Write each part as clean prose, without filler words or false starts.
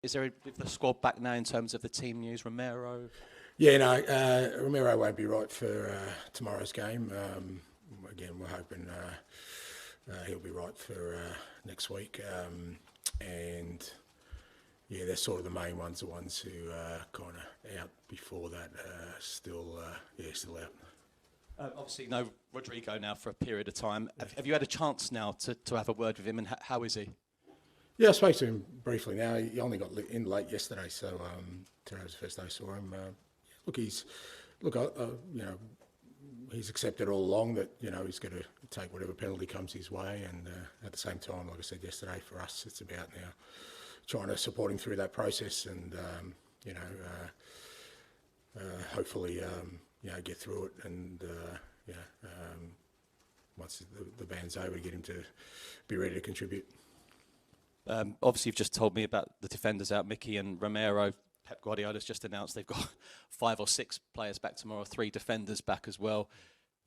Is there the squad back now in terms of the team news? Romero? Yeah, no, Romero won't be right for tomorrow's game. Again, we're hoping he'll be right for next week. And yeah, they're sort of the main ones, the ones who are kind of out before that, still out. Obviously, no Rodrigo now for a period of time. Have you had a chance now to have a word with him, and how is he? Yeah, I spoke to him briefly now. He only got in late yesterday, so today was the first day I saw him. He's accepted all along that he's got to take whatever penalty comes his way, and at the same time, like I said yesterday, for us it's about now trying to support him through that process, and hopefully get through it, and once the band's over, to get him to be ready to contribute. Obviously, you've just told me about the defenders out, Mickey and Romero. Pep Guardiola's just announced they've got 5 or 6 players back tomorrow, 3 defenders back as well.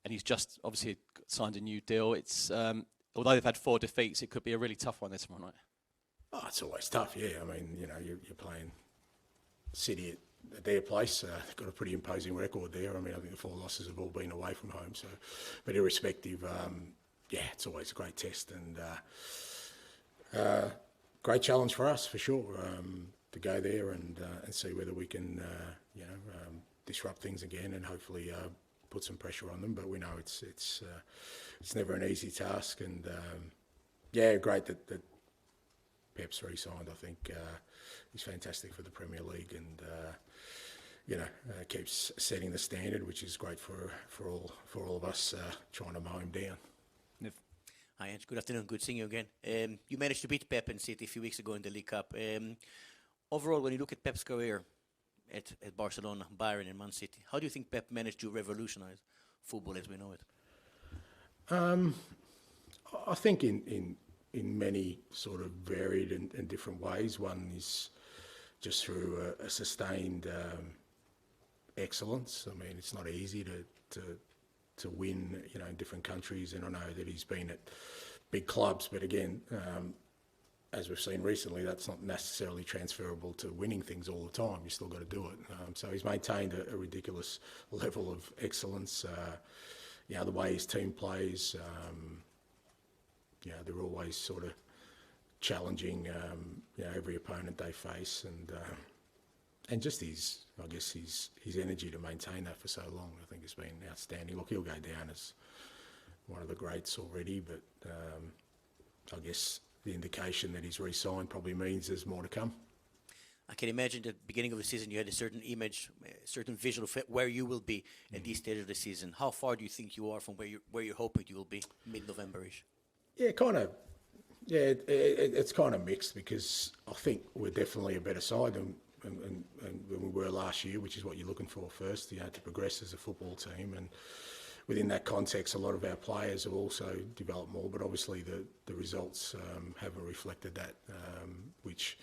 And he's just obviously signed a new deal. It's although they've had 4 defeats, it could be a really tough one there tomorrow night. Oh, it's always tough, yeah. I mean, you're playing City at their place. They've got a pretty imposing record there. I mean, I think the 4 losses have all been away from home. So, but irrespective, it's always a great test, and great challenge for us for sure. To go there and see whether we can, disrupt things again, and hopefully put some pressure on them. But we know it's never an easy task, and great that Pep's re-signed. I think he's fantastic for the Premier League, and keeps setting the standard, which is great for all of us trying to mow him down. Hi, Ange. Good afternoon. Good seeing you again. You managed to beat Pep and City a few weeks ago in the League Cup. Overall, when you look at Pep's career at Barcelona, Bayern and ManCity, how do you think Pep managed to revolutionise football as we know it? I think in many sort of varied and different ways. One is just through a sustained excellence. I mean, it's not easy to win, in different countries, and I know that he's been at big clubs, but again, as we've seen recently, that's not necessarily transferable to winning things all the time. You still got to do it. So he's maintained a ridiculous level of excellence. The way his team plays, they're always sort of challenging, every opponent they face, and just his energy to maintain that for so long, I think has been outstanding. Look, he'll go down as one of the greats already, but I guess the indication that he's re-signed probably means there's more to come. I can imagine at the beginning of the season you had a certain image, a certain visual of where you will be at this stage of the season. How far do you think you are from where you're hoping you will be mid-November-ish? Yeah, it's kind of mixed, because I think we're definitely a better side than we were last year, which is what you're looking for first, to progress as a football team. And within that context, a lot of our players have also developed more, but obviously the results haven't reflected that, which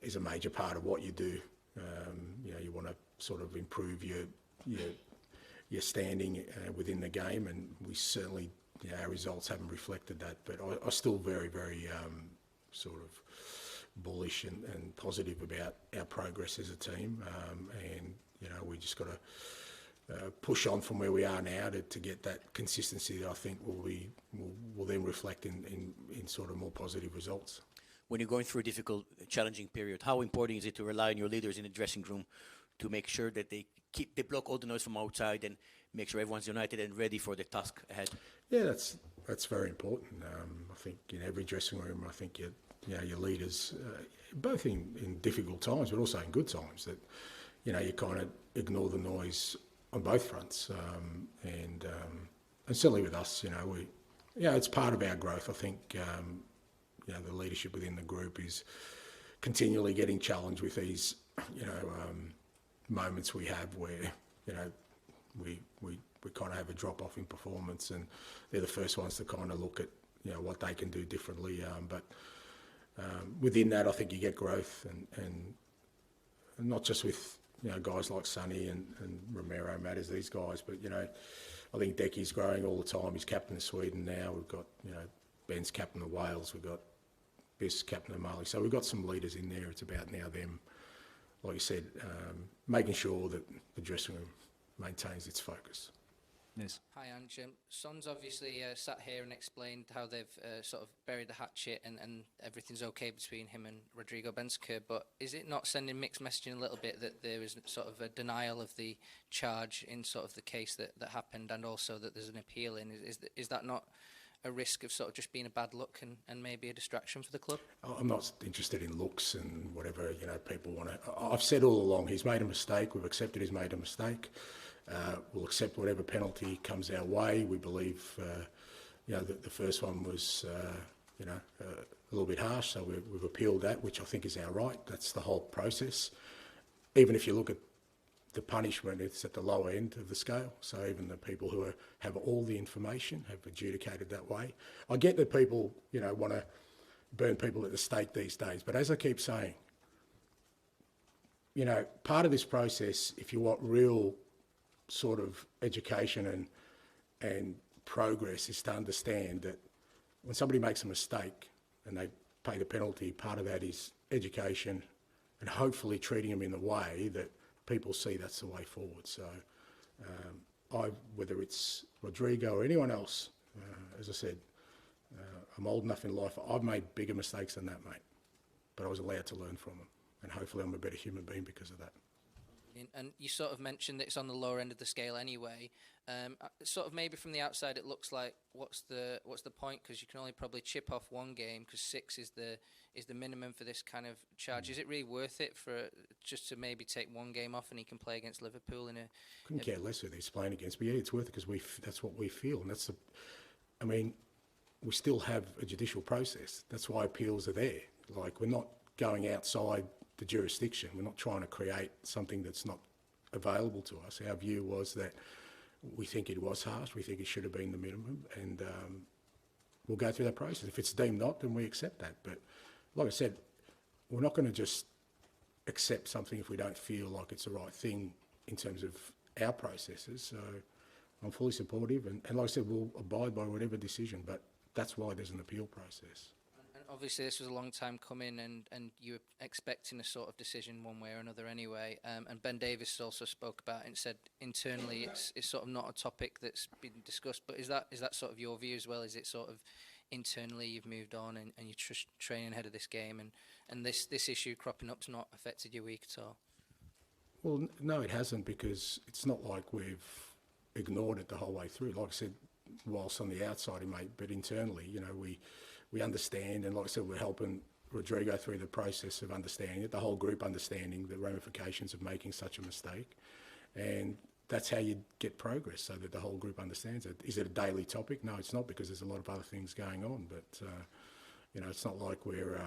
is a major part of what you do. You want to sort of improve your standing within the game, and we certainly, our results haven't reflected that. But I'm still very, very sort of bullish and positive about our progress as a team, and we just got to push on from where we are now to get that consistency that I think will then reflect in sort of more positive results. When you're going through a difficult, challenging period, how important is it to rely on your leaders in the dressing room to make sure that they block all the noise from outside and make sure everyone's united and ready for the task ahead? Yeah, that's very important. I think in every dressing room, I think your leaders, both in difficult times, but also in good times, that you kind of ignore the noise on both fronts, and certainly with us, it's part of our growth. I think the leadership within the group is continually getting challenged with these moments we have where we kind of have a drop off in performance, and they're the first ones to kind of look at what they can do differently. But within that, I think you get growth, and not just with guys like Sonny and Romero matters, these guys, but I think Decky's growing all the time. He's captain of Sweden now. We've got Ben's captain of Wales. We've got Biss, Captain O'Malley. So we've got some leaders in there. It's about now them, like you said, making sure that the dressing room maintains its focus. Yes. Hi, Ange. Son's obviously sat here and explained how they've sort of buried the hatchet and everything's okay between him and Rodrigo Bentancur, but is it not sending mixed messaging a little bit that there is sort of a denial of the charge in sort of the case that happened, and also that there's an appeal in? Is that not a risk of sort of just being a bad look and maybe a distraction for the club? I'm not interested in looks and whatever, people want to... I've said all along, he's made a mistake. We've accepted he's made a mistake. We'll accept whatever penalty comes our way. We believe, the first one was, a little bit harsh, so we've appealed that, which I think is our right. That's the whole process. Even if you look at the punishment, it's at the lower end of the scale. So even the people who have all the information have adjudicated that way. I get that people, want to burn people at the stake these days, but as I keep saying, part of this process, if you want real sort of education and progress, is to understand that when somebody makes a mistake and they pay the penalty, part of that is education and hopefully treating them in the way that people see that's the way forward. So whether it's Rodrigo or anyone else, as I said, I'm old enough in life, I've made bigger mistakes than that, mate, but I was allowed to learn from them, and hopefully I'm a better human being because of that. And you sort of mentioned that it's on the lower end of the scale anyway. Sort of maybe from the outside it looks like what's the point, because you can only probably chip off one game because 6 is the minimum for this kind of charge. Is it really worth it for just to maybe take one game off and he can play against Liverpool in a... Couldn't care less who he's playing against, but yeah, it's worth it because that's what we feel, and we still have a judicial process. That's why appeals are there. Like, we're not going outside the jurisdiction. We're not trying to create something that's not available to us. Our view was that we think it was harsh. We think it should have been the minimum, and we'll go through that process. If it's deemed not, then we accept that. But like I said, we're not going to just accept something if we don't feel like it's the right thing in terms of our processes. So I'm fully supportive, and like I said, we'll abide by whatever decision, but that's why there's an appeal process. And obviously this was a long time coming, and you were expecting a sort of decision one way or another anyway. And Ben Davies also spoke about it and said internally it's sort of not a topic that's been discussed. But is that sort of your view as well? Is it sort of internally you've moved on and you're training ahead of this game, and this issue cropping up's not affected your week at all? Well, no, it hasn't, because it's not like we've ignored it the whole way through. Like I said, whilst on the outside, mate, but internally, we understand, and like I said, we're helping Rodrigo through the process of understanding it, the whole group understanding the ramifications of making such a mistake, and that's how you get progress, so that the whole group understands it. Is it a daily topic? No, it's not, because there's a lot of other things going on, but it's not like we're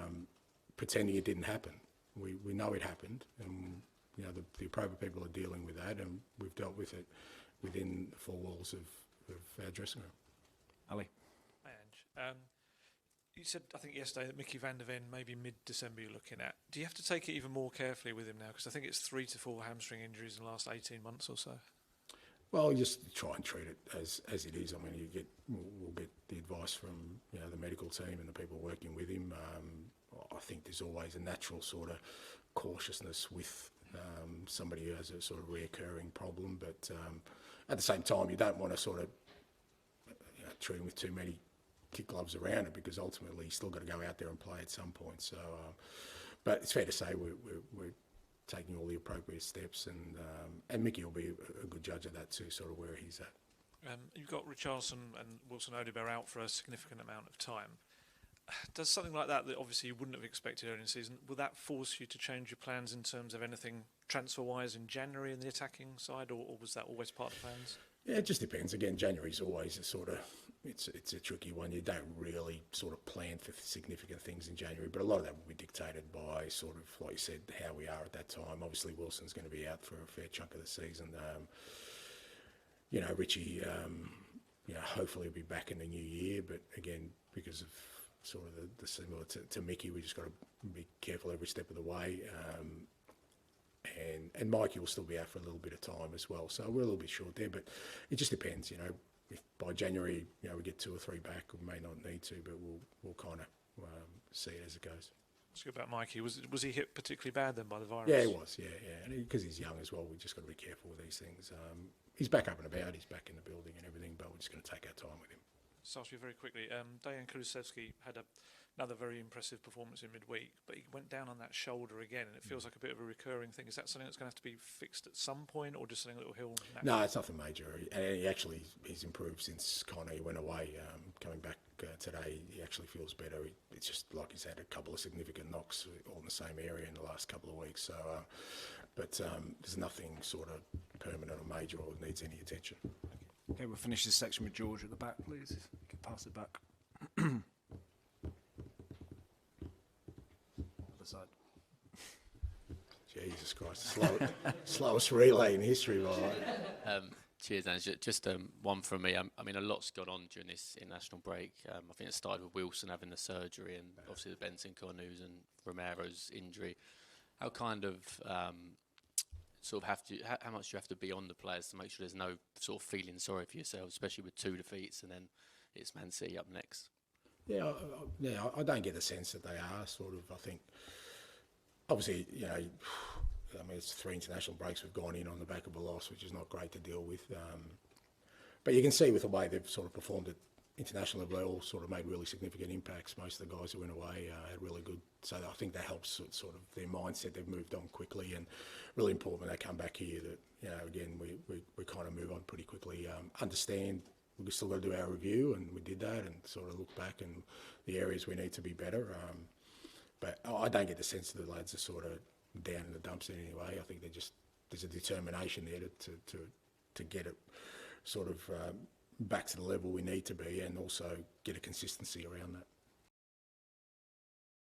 pretending it didn't happen. We know it happened, and the appropriate people are dealing with that, and we've dealt with it within the four walls of our dressing room. Ali. Hi, Ange. You said, I think yesterday, that Mickey van der Ven maybe mid-December you're looking at. Do you have to take it even more carefully with him now? Because I think it's 3 to 4 hamstring injuries in the last 18 months or so. Well, you just try and treat it as it is. I mean, we'll get the advice from the medical team and the people working with him. I think there's always a natural sort of cautiousness with somebody who has a sort of reoccurring problem, but at the same time, you don't want to sort of treat him with too many kid gloves around it, because ultimately he's still got to go out there and play at some point. So, but it's fair to say we're taking all the appropriate steps, and Mickey will be a good judge of that too, sort of where he's at. You've got Richarlison and Wilson-Odobert out for a significant amount of time. Does something like that obviously you wouldn't have expected early in the season, will that force you to change your plans in terms of anything transfer-wise in January in the attacking side, or was that always part of the plans? Yeah, it just depends. Again, January's always a sort of, it's a tricky one. You don't really sort of plan for significant things in January, but a lot of that will be dictated by sort of, like you said, how we are at that time. Obviously, Wilson's going to be out for a fair chunk of the season. Richie, hopefully will be back in the new year, but again, because of sort of the similar to Mickey, we just got to be careful every step of the way. And Mikey will still be out for a little bit of time as well, so we're a little bit short there, but it just depends. If by January we get 2 or 3 back, we may not need to, but we'll kind of see it as it goes. Let's go about Mikey. Was he hit particularly bad then by the virus? Yeah, he was. Yeah. And because he's young as well, we just got to be careful with these things. He's back up and about. He's back in the building and everything, but we're just going to take our time with him. So ask you very quickly. Dejan Kulusevski had another very impressive performance in midweek, but he went down on that shoulder again, and it feels like a bit of a recurring thing. Is that something that's going to have to be fixed at some point, or just something that will heal? No, it's nothing major. And he's improved since Connor went away. Coming back today, he actually feels better. It's just like he's had a couple of significant knocks all in the same area in the last couple of weeks. So, but there's nothing sort of permanent or major or needs any attention. Okay, we'll finish this section with George at the back, please. You can pass it back. Other side. Jesus Christ, slowest relay in history, right? Cheers, Ange. Just one from me. I mean, a lot's gone on during this international break. I think it started with Wilson having the surgery and obviously the Bentancur news and Romero's injury. How kind of sort of how much do you have to be on the players to make sure there's no sort of feeling sorry for yourself, especially with 2 defeats and then it's ManCity up next? Yeah, I don't get the sense that they are sort of. I think, obviously, I mean, it's 3 international breaks we've gone in on the back of a loss, which is not great to deal with. But you can see with the way they've sort of performed at international level, they all sort of made really significant impacts. Most of the guys who went away had really good. So I think that helps sort of their mindset. They've moved on quickly, and really important when they come back here that again we kind of move on pretty quickly. Understand we've still got to do our review, and we did that, and sort of look back and the areas we need to be better. But I don't get the sense that the lads are sort of down in the dumps in any way. I think there's a determination there to get it sort of back to the level we need to be, and also get a consistency around that.